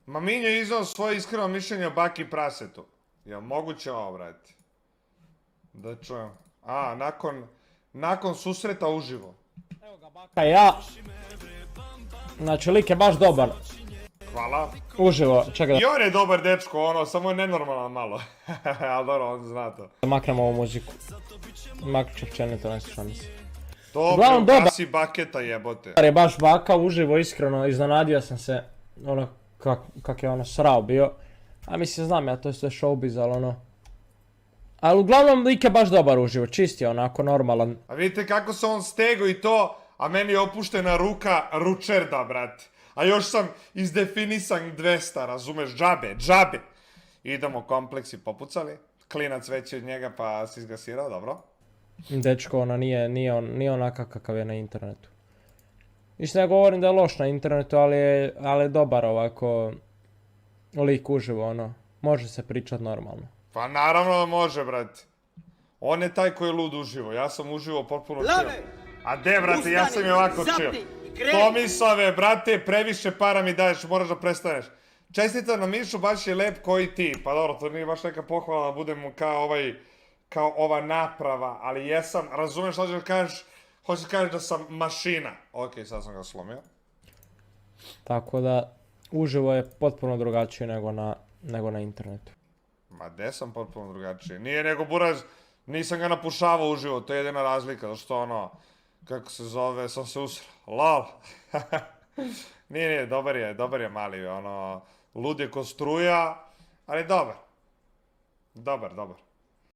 Ma Minjo je iznao svoje iskreno mišljenje o Baki Prasetu. Jel moguće ovo, brati? Da čujem. A, nakon susreta uživo. Evo ga Baka i ja. Znači lik je baš dobar. Hvala. Uživo, čekaj I on je dobar dečko, ono, samo je nenormalan malo. Ali dobro, on zna to. da maknemo ovu muziku. Maknut ću općenito, ne slušam mislim. Dobro, Uglavnom, dobar. ugasi Baketa jebote. Dobar je baš Baka, uživo, iskreno, iznenadio sam se. Ono, kak je ono srao bio. A mislim, znam ja, to je sve showbiz, ali ono... Ali uglavnom lik je baš dobar uživo, čist je onako normalan. A vidite kako se on stego i to, a meni je opuštena ruka ručerda, brate. A još sam izdefinisan 200, razumeš, džabe. Idemo, kompleksi popucali. Klinac veći od njega pa si izgasirao, dobro. Dečko, ono, nije onakav kakav je na internetu. Mislim, ne govorim da je loš na internetu, ali je dobar ovako lik uživo, ono. Može se pričat normalno. Pa naravno da može, brate. On je taj koji je lud uživo, ja sam uživo potpuno chill. A de, brate, ja sam i ovako chill. Tomislave, brate, previše para mi daješ, moraš da prestaneš. Čestitam na Mišu, baš je lep koji ti. Pa dobro, to nije baš neka pohvala da budem kao ova naprava, ali jesam, razumeš što ćeš da kažeš, hoćeš da kažeš da sam mašina. Okej, sad sam ga slomio. Tako da, uživo je potpuno drugačije nego na internetu. Ma de sam potpuno drugačiji. Nije nego buraz, nisam ga napušavao uživo, to je jedina razlika, zato što ono, kako se zove, sam se usrao. Lol. Nije, dobar je mali, ono, lud je ko struja, ali dobar. Dobar.